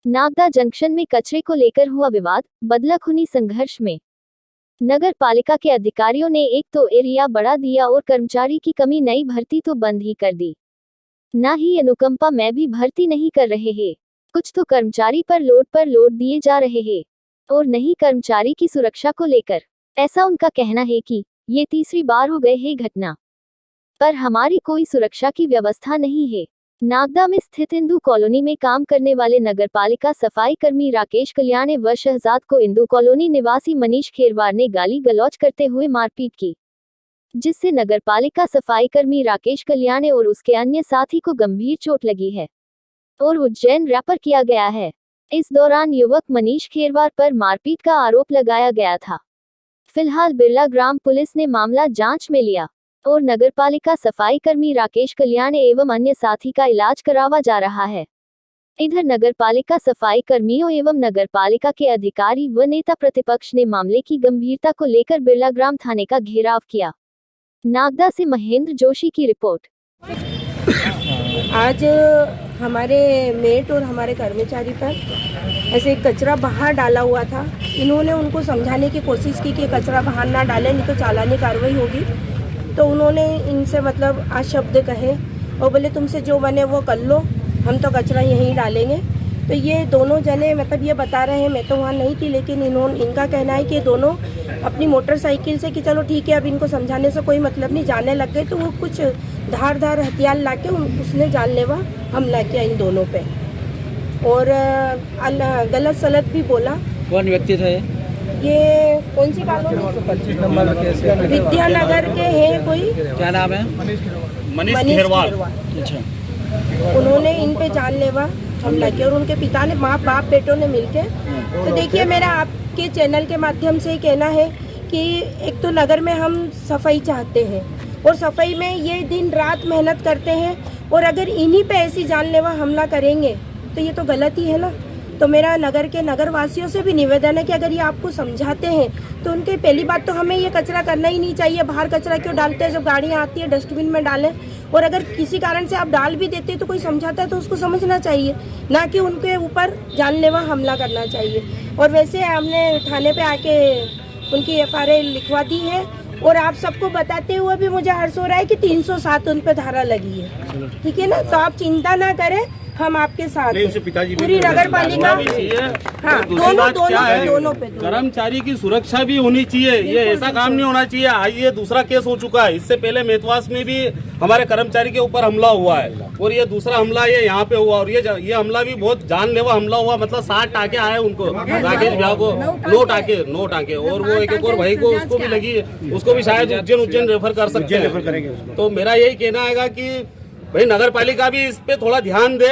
Nagda junction में कचरे को लेकर हुआ विवाद, बदला खूनी संघर्ष में। नगर पालिका के अधिकारियों ने एक तो एरिया बढ़ा दिया और कर्मचारी की कमी, नई भर्ती तो बंद ही कर दी। ना ही अनुकंपा में भी भर्ती नहीं कर रहे हैं। कुछ तो कर्मचारी पर लोड दिए जा रहे हैं और नहीं कर्मचारी की सुरक्षा को लेकर। ऐसा उनका कहना है कि ये तीसरी बार हो गए है घटना, पर हमारी कोई सुरक्षा की व्यवस्था नहीं है। नागदा में स्थित इंदू कॉलोनी में काम करने वाले नगरपालिका सफाई कर्मी राकेश कल्याण ने वर्ष शहजाद को इंदू कॉलोनी निवासी मनीष खेरवार ने गाली गलौज करते हुए मारपीट की, जिससे नगरपालिका सफाई कर्मी राकेश कल्याण और उसके अन्य साथी को गंभीर चोट लगी है और उज्जैन रेफर किया गया है। इस दौरान युवक मनीष खेरवार पर मारपीट का आरोप लगाया गया था। फिलहाल बिरला ग्राम पुलिस ने मामला जांच में लिया और नगरपालिका सफाई कर्मी राकेश कल्याण एवं अन्य साथी का इलाज करावा जा रहा है। इधर नगरपालिका सफाई कर्मियों एवं नगरपालिका के अधिकारी व नेता प्रतिपक्ष ने मामले की गंभीरता को लेकर बिरला ग्राम थाने का घेराव किया। नागदा से महेंद्र जोशी की रिपोर्ट। आज हमारे मेट और हमारे कर्मचारी पर ऐसे कचरा बाहर डाला हुआ था। इन्होंने उनको समझाने की कोशिश की कि कचरा बाहर ना डालें, नहीं तो चालानी कार्रवाई होगी। तो उन्होंने इनसे मतलब शब्द कहे और बोले तुमसे जो बने वो कर लो, हम तो कचरा यहीं डालेंगे। तो ये दोनों जने मतलब ये बता रहे हैं, मैं तो वहाँ नहीं थी, लेकिन इनका कहना है कि दोनों अपनी मोटरसाइकिल से कि चलो ठीक है अब इनको समझाने से कोई मतलब नहीं, जाने लग गए। तो वो कुछ धारदार हथियार लाके उसने जानलेवा हमला किया इन दोनों पे और गलत सलत भी बोला। कौन व्यक्ति थे ये? कौन सी कॉलोनी? 25 नंबर विद्यानगर के हैं कोई। क्या नाम है? मनीष खेरवार। अच्छा। उन्होंने इन पे जानलेवा हमला किया और उनके पिता ने, माँ बाप बेटों ने मिलके। तो देखिए मेरा आपके चैनल के माध्यम से कहना है कि एक तो नगर में हम सफाई चाहते हैं और सफाई में ये दिन रात मेहनत करते हैं और अगर इन्हीं पे ऐसी जानलेवा हमला करेंगे तो ये तो गलत ही है ना। तो मेरा नगर के नगर वासियों से भी निवेदन है कि अगर ये आपको समझाते हैं तो उनके पहली बात तो हमें ये कचरा करना ही नहीं चाहिए। बाहर कचरा क्यों डालते हैं? जब गाड़ियाँ आती है डस्टबिन में डालें। और अगर किसी कारण से आप डाल भी देते हैं तो कोई समझाता है तो उसको समझना चाहिए, ना कि उनके ऊपर जानलेवा हमला करना चाहिए। और वैसे हमने थाने पे आके उनकी FIR लिखवा दी है और आप सबको बताते हुए भी मुझे हर्ष हो रहा है कि 307 उन पे धारा लगी है। ठीक है ना, तो आप चिंता ना करें, हम आपके साथ हैं। पूरी नगर पालिका, हाँ, दोनों पे कर्मचारी की सुरक्षा भी होनी चाहिए। ये ऐसा काम नहीं होना चाहिए। आज ये दूसरा केस हो चुका है, इससे पहले मेतवास में भी हमारे कर्मचारी के ऊपर हमला हुआ है और ये दूसरा हमला ये यहाँ पे हुआ और ये हमला भी बहुत जानलेवा हमला हुआ। मतलब 60 टाके आए उनको, राकेश भैया को 9 टाके और वो एक और भाई को उसको भी लगी, उसको भी शायद उज्जैन रेफर कर सकते हैं। तो मेरा यही कहना है कि भाई नगर पालिका भी इस पे थोड़ा ध्यान दे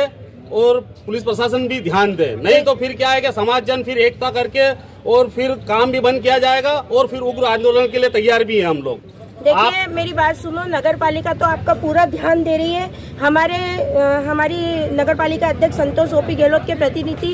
और पुलिस प्रशासन भी ध्यान दे, नहीं तो फिर क्या है कि समाज जन फिर एकता करके और फिर काम भी बंद किया जाएगा और फिर उग्र आंदोलन के लिए तैयार भी है हम लोग। देखिए मेरी बात सुनो, नगर पालिका तो आपका पूरा ध्यान दे रही है। हमारी नगर पालिका अध्यक्ष संतोष OP गहलोत के प्रतिनिधि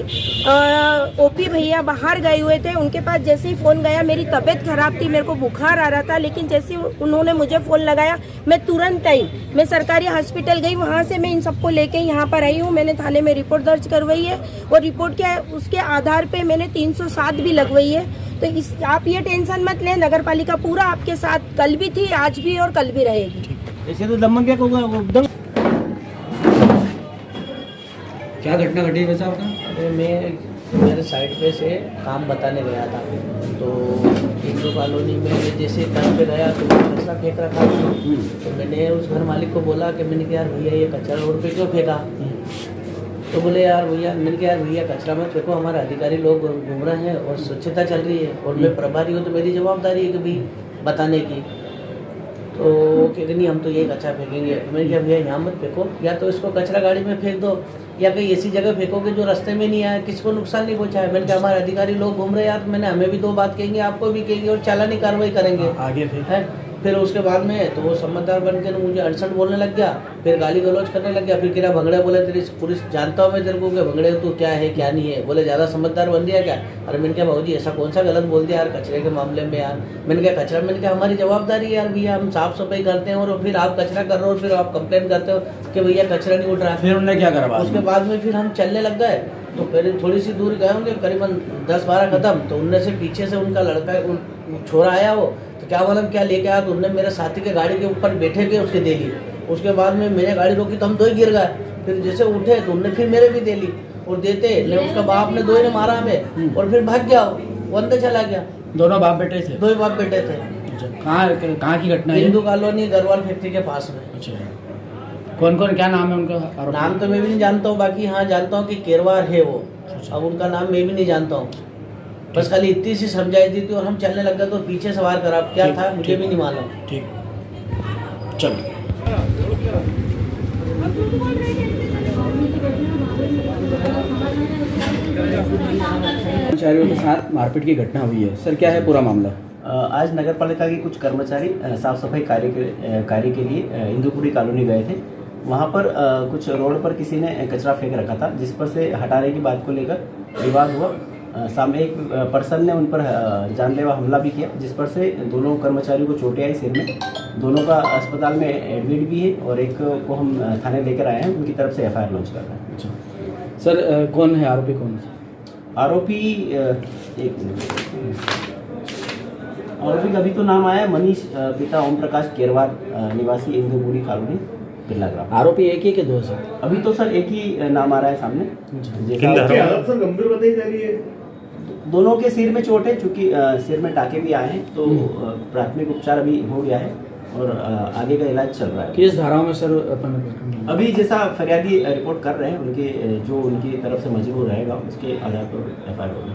OP भैया बाहर गए हुए थे। उनके पास जैसे ही फोन गया, मेरी तबीयत खराब थी, मेरे को बुखार आ रहा था, लेकिन जैसे ही उन्होंने मुझे फोन लगाया मैं तुरंत आई। मैं सरकारी हॉस्पिटल गई, वहाँ से मैं इन सबको लेके यहाँ पर आई हूँ। मैंने थाने में रिपोर्ट दर्ज करवाई है और रिपोर्ट के उसके आधार पे मैंने 307 भी लगवाई है। तो आप ये टेंशन मत लें, नगर पालिका पूरा आपके साथ कल भी थी, आज भी और कल भी रहेगी। ऐसे तो दम क्या होगा? क्या घटना घटी वैसा आपका? मैं मेरे साइड पे से काम बताने गया था, तो इंदू कॉलोनी में जैसे टाइम पे गया तो कचरा फेंक रखा था। तो मैंने उस घर मालिक को बोला कि मैंने कहा यार भैया ये कचरा रोड पे क्यों फेंका? तो बोले यार भैया, मैंने कहा यार भैया कचरा मत फेंको, हमारे अधिकारी लोग घूम रहे हैं और स्वच्छता चल रही है और मैं प्रभारी हूँ तो मेरी जवाबदारी है कि भाई बताने की। तो कहते नहीं हम तो ये कचरा फेंकेंगे। तो मैंने कहा भैया यहाँ मत फेंको, या तो इसको कचरा गाड़ी में फेंक दो या कहीं ऐसी जगह फेंकोगे जो रास्ते में नहीं आया, किसी को नुकसान नहीं पहुँचा है। मैंने कहा हमारे अधिकारी लोग घूम रहे हैं यार, मैंने हमें भी 2 बात कहेंगे, आपको भी कहेंगे और चालानी कार्रवाई करेंगे आगे फिर उसके बाद में तो वो समझदार बन के मुझे अड़सठ बोलने लग गया, फिर गाली गलौज करने लग गया। फिर कह भंगड़े बोले तेरी पुलिस जानता हूँ मैं तेरे को, भंगड़े तू क्या है क्या नहीं है, बोले ज़्यादा समझदार बन दिया क्या? अरे मैंने कहा भाजी ऐसा कौन सा गलत बोल दिया यार कचरे के मामले में यार? मैंने कहा कचरा, मैंने कहा हमारी जवाबदारी है यार भैया, हम साफ सफाई करते हैं और फिर आप कचरा कर रहे हो, फिर आप कंप्लेन करते हो कि भैया कचरा नहीं उठ रहा है। फिर उन्होंने क्या करा? उसके बाद में फिर हम चलने लग गए तो फिर थोड़ी सी दूर गए होंगे करीबन 10-12 कदम, तो उनने से पीछे से उनका लड़का छोरा आया वो, तो क्या मालूम क्या लेके आया, तो उनने मेरे साथी के गाड़ी के ऊपर बैठे के उसके दे ली। उसके बाद में मैंने गाड़ी रोकी तो हम दो ही गिर गए। फिर जैसे उठे तो उनने फिर मेरे भी दे ली और देते ले उसका बाप ने दो ही ने मारा हमें और फिर भाग गया, वो अंदर चला गया। दोनों बाप बेटे थे? दो ही बाप बेटे थे। अच्छा, कहाँ की घटना है? हिंदू कॉलोनी गरवाल फैक्ट्री के पास में। अच्छा, कौन कौन, क्या नाम है उनका? नाम तो मैं भी नहीं जानता हूँ, बाकी हाँ जानता हूँ कि केरवार है वो। अब उनका नाम मैं भी नहीं जानता हूँ, बस खाली इतनी सी समझाई दी थी और हम चलने लग गए तो पीछे सवार करा, क्या था मुझे भी नहीं मालूम। ठीक, चलो। कर्मचारियों के साथ मारपीट की घटना हुई है सर, क्या है पूरा मामला? आज नगर पालिका के कुछ कर्मचारी साफ सफाई कार्य के लिए इंदुपुरी कॉलोनी गए थे। वहाँ पर कुछ रोड पर किसी ने कचरा फेंक रखा था, जिस पर से हटाने की बात को लेकर विवाद हुआ। सामने एक पर्सन ने उन पर जानलेवा हमला भी किया, जिस पर से दोनों कर्मचारियों को चोटें आई सिर में। दोनों का अस्पताल में एडमिट भी है और एक को हम थाने लेकर आए हैं, उनकी तरफ से FIR लॉन्च कर रहे हैं। अच्छा सर, कौन है आरोपी? कौन है आरोपी? एक आरोपी का अभी तो नाम आया मनीष पिता ओम प्रकाश केरवार, निवासी इंदुपुरी कॉलोनी बिरला ग्राम। आरोपी एक ही के दो सर? अभी तो सर एक ही नाम आ रहा है सामने। सर गंभीर बताई जा रही है। दोनों के सिर में चोट है, चूंकि सिर में टाके भी आए हैं, तो प्राथमिक उपचार अभी हो गया है और आगे का इलाज चल रहा है। किस धाराओं में सर अपन? अभी जैसा फरियादी रिपोर्ट कर रहे हैं, उनके जो उनकी तरफ से मजबूर रहेगा उसके आधार पर FIR होगा।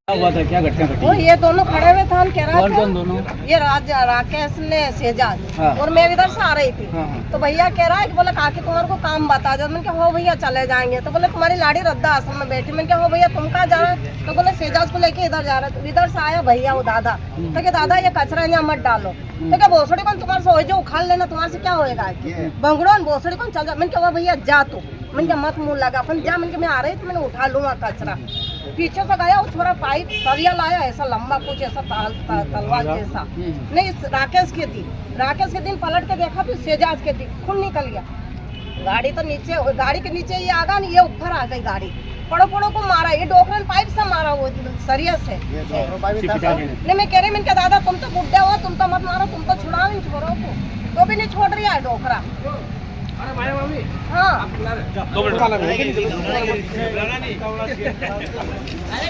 क्या हुआ था, क्या घटना घटी? वो ये दोनों खड़े हुए थे, हम कह रहे कौन थे दोनों? ये राकेश ने शहजाद, हाँ। और मैं इधर से आ रही थी। हाँ, हाँ। तो भैया कह रहा है कि बोले काकी तुम्हारे को काम बता दो। मैंने कहा हो भैया चले जाएंगे। तो बोले तुम्हारी लाड़ी रद्दा आश्रम में बैठी। मैंने कहा हो भैया तुम कहाँ जा रहे हो? तो बोले शहजाद को लेके इधर जा रहे। तो इधर से आया भैया वो दादा, तो क्या दादा ये कचरा यहाँ मत डालो। तो क्या भोसड़ी कौन तुम्हारे से हो जो उखाड़ लेना, तुम्हारे से क्या होएगा? बंगड़ो भोसड़ी कौन चल जा। मैंने कहा भैया जा तू, मैंने कहा मत मुँह लगा अपन जा। मैंने मैं आ रही थी, मैंने उठा लूंगा कचरा। पीछे से गया वो छोरा पाइप सरिया लाया ऐसा लंबा, कुछ ऐसा तलवार जैसा। नहीं राकेश के थी, राकेश के दिन पलट के देखा तो शहजाद के थी, खून निकल गया। गाड़ी तो नीचे, गाड़ी के नीचे ये आगा नहीं, ये ऊपर आ गई गाड़ी। पड़ो को मारा, ये डोकरन पाइप से मारा वो सरिया से। नहीं मैं कह रही, मैंने कहा दादा तुम तो बुढ़े हो, तुम तो मत मारो, तुम तो छुड़ाओ इन छोरों को। तो भी नहीं छोड़ रही है डोकरा। हाँ अरे